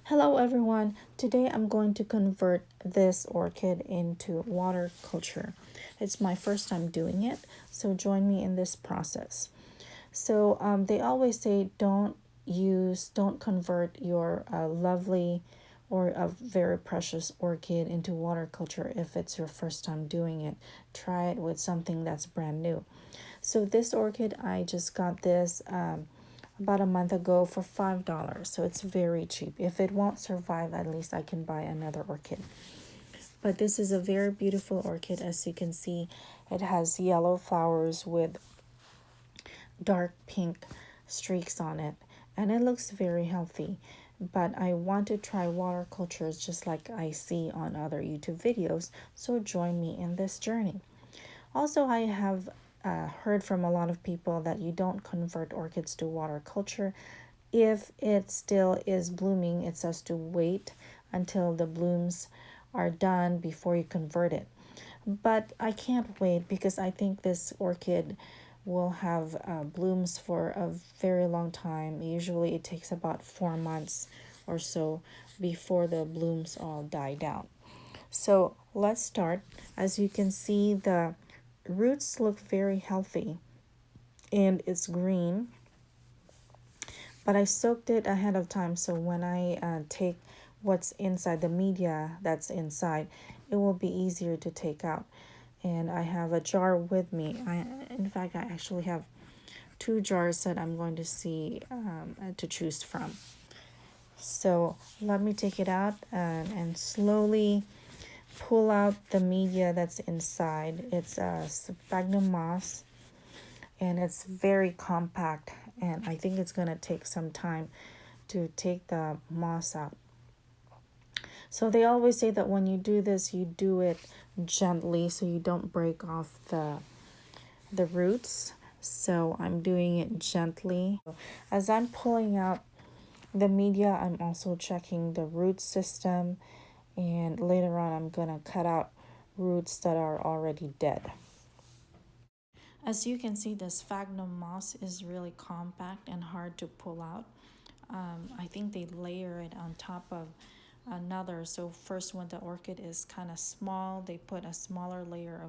Hello everyone. Today I'm going to convert this orchid into water culture. It's my first time doing it, so join me in this process. They always say don't convert your lovely or a very precious orchid into water culture if it's your first time doing it. Try it with something that's brand new. So this orchid, I just got this about a month ago for $5. So it's very cheap. If it won't survive, at least I can buy another orchid. But this is a very beautiful orchid. As you can see, it has yellow flowers with dark pink streaks on it, and it looks very healthy. But I want to try water cultures just like I see on other YouTube videos, so join me in this journey. Also, I have heard from a lot of people that you don't convert orchids to water culture. If it still is blooming, it says to wait until the blooms are done before you convert it. But I can't wait because I think this orchid will have blooms for a very long time. Usually, it takes about 4 months or so before the blooms all die down. So let's start. As you can see, the roots look very healthy and it's green, but I soaked it ahead of time, so when I take what's inside, the media that's inside, it will be easier to take out. And I have a jar with me. In fact, I actually have two jars that I'm going to see to choose from. So let me take it out and slowly pull out the media that's inside. It's a sphagnum moss, and it's very compact, and I think it's going to take some time to take the moss out. So they always say that when you do this, you do it gently so you don't break off the roots. So I'm doing it gently. As I'm pulling out the media, I'm also checking the root system, and later on I'm going to cut out roots that are already dead. As you can see, the sphagnum moss is really compact and hard to pull out. I think they layer it on top of another. So first, when the orchid is kind of small, they put a smaller layer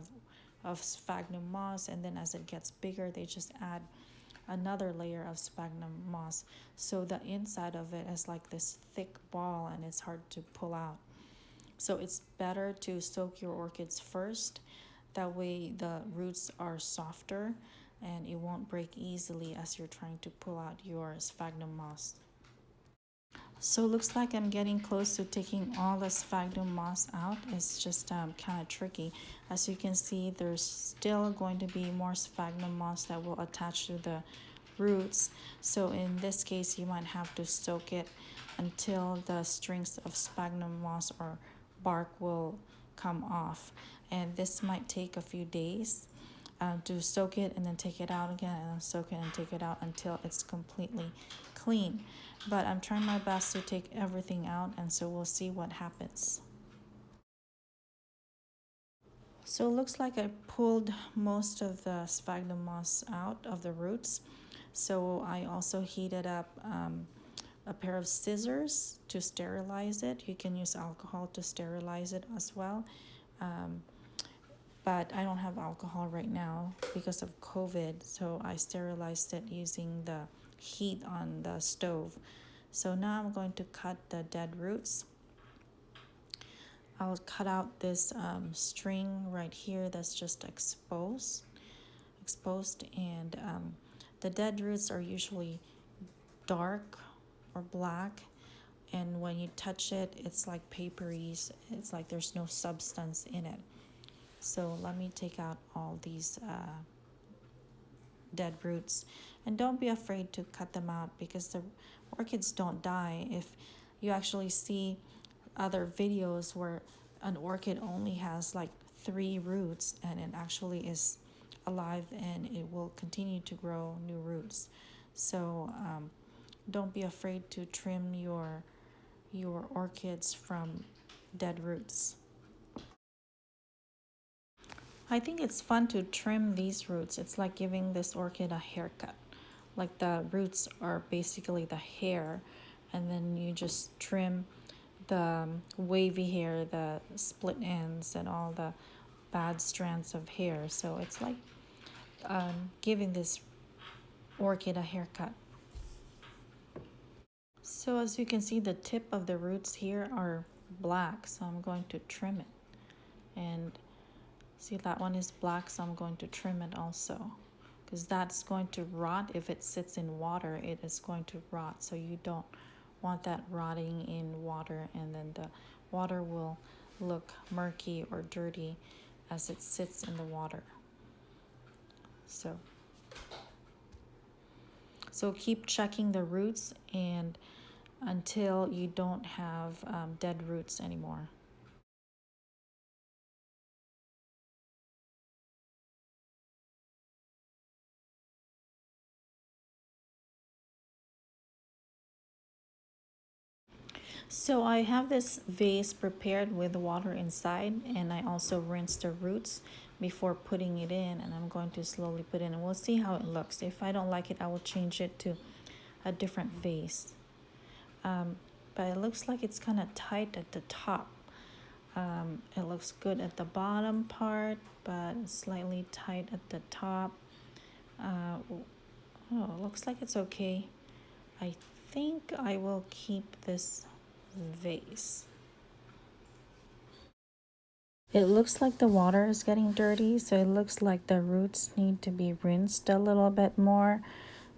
of sphagnum moss, and then as it gets bigger, they just add another layer of sphagnum moss. So the inside of it is like this thick ball, and it's hard to pull out. So it's better to soak your orchids first. That way the roots are softer and it won't break easily as you're trying to pull out your sphagnum moss. So it looks like I'm getting close to taking all the sphagnum moss out. It's just kind of tricky. As you can see, there's still going to be more sphagnum moss that will attach to the roots. So in this case, you might have to soak it until the strings of sphagnum moss or bark will come off. And this might take a few days to soak it and then take it out again, and then soak it and take it out until it's completely clean. But I'm trying my best to take everything out, and so we'll see what happens. So it looks like I pulled most of the sphagnum moss out of the roots. So I also heated up a pair of scissors to sterilize it. You can use alcohol to sterilize it as well. But I don't have alcohol right now because of COVID, so I sterilized it using the heat on the stove. So now I'm going to cut the dead roots. I'll cut out this string right here that's just exposed, and the dead roots are usually dark or black, and when you touch it, it's like papery. It's like there's no substance in it. So let me take out all these dead roots, and don't be afraid to cut them out because the orchids don't die. If you actually see other videos where an orchid only has like 3 roots and it actually is alive and it will continue to grow new roots. So don't be afraid to trim your orchids from dead roots. I think it's fun to trim these roots. It's like giving this orchid a haircut. Like the roots are basically the hair, and then you just trim the wavy hair, the split ends, and all the bad strands of hair. So it's like giving this orchid a haircut. So as you can see, the tip of the roots here are black, so I'm going to trim it. And see, that one is black, so I'm going to trim it also, because that's going to rot. If it sits in water, it is going to rot, so you don't want that rotting in water, and then the water will look murky or dirty as it sits in the water. So keep checking the roots and until you don't have dead roots anymore. So I have this vase prepared with water inside, and I also rinse the roots before putting it in, and I'm going to slowly put it in, and we'll see how it looks. If I don't like it, I will change it to a different vase. But it looks like it's kind of tight at the top. It looks good at the bottom part, but slightly tight at the top. Oh, looks like it's okay. I think I will keep this vase. It looks like the water is getting dirty, so it looks like the roots need to be rinsed a little bit more.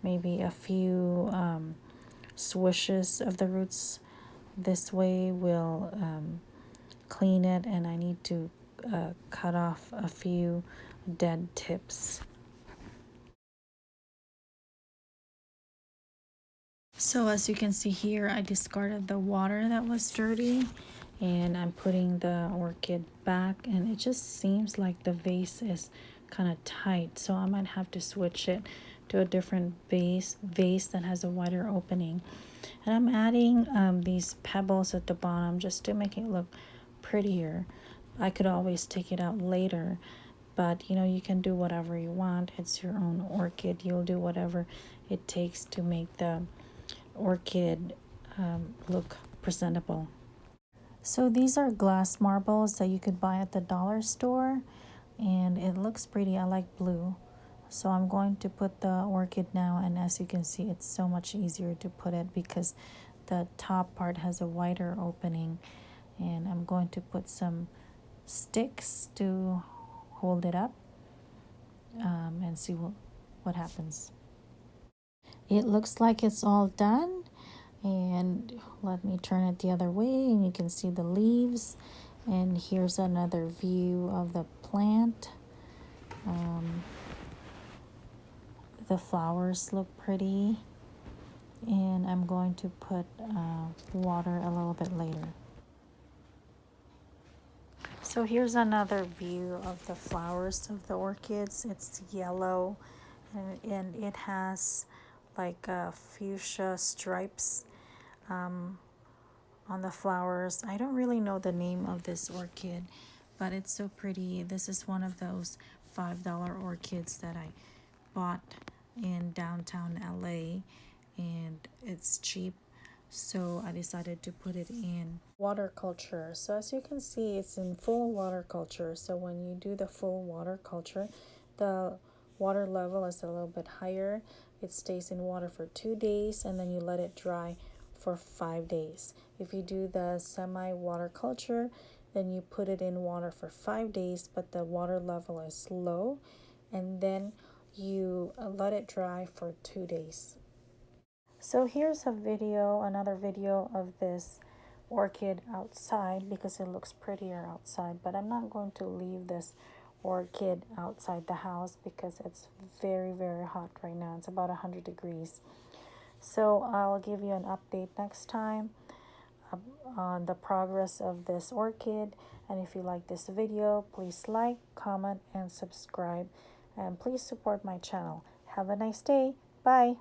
Maybe a few swishes of the roots this way will clean it, and I need to cut off a few dead tips. So as you can see here, I discarded the water that was dirty, and I'm putting the orchid back, and it just seems like the vase is kind of tight, so I might have to switch it to a different vase that has a wider opening. And I'm adding these pebbles at the bottom just to make it look prettier. I could always take it out later, but you can do whatever you want. It's your own orchid. You'll do whatever it takes to make the orchid look presentable. So these are glass marbles that you could buy at the dollar store, and it looks pretty. I like blue. So I'm going to put the orchid now, and as you can see, it's so much easier to put it because the top part has a wider opening, and I'm going to put some sticks to hold it up and see what happens. It looks like it's all done, and let me turn it the other way and you can see the leaves, and here's another view of the plant. The flowers look pretty, and I'm going to put water a little bit later. So here's another view of the flowers of the orchids. It's yellow, and it has like fuchsia stripes on the flowers. I don't really know the name of this orchid, but it's so pretty. This is one of those $5 orchids that I bought in downtown LA, and it's cheap, so I decided to put it in waterculture. So as you can see, it's in full waterculture. So when you do the full waterculture, the water level is a little bit higher. It stays in water for 2 days, and then you let it dry for 5 days. If you do the semi waterculture, then you put it in water for 5 days, but the water level is low, and then you let it dry for 2 days. So here's another video of this orchid outside because it looks prettier outside, but I'm not going to leave this orchid outside the house because it's very, very hot right now. It's about 100 degrees. So I'll give you an update next time on the progress of this orchid. And if you like this video, please like, comment, and subscribe. And please support my channel. Have a nice day. Bye.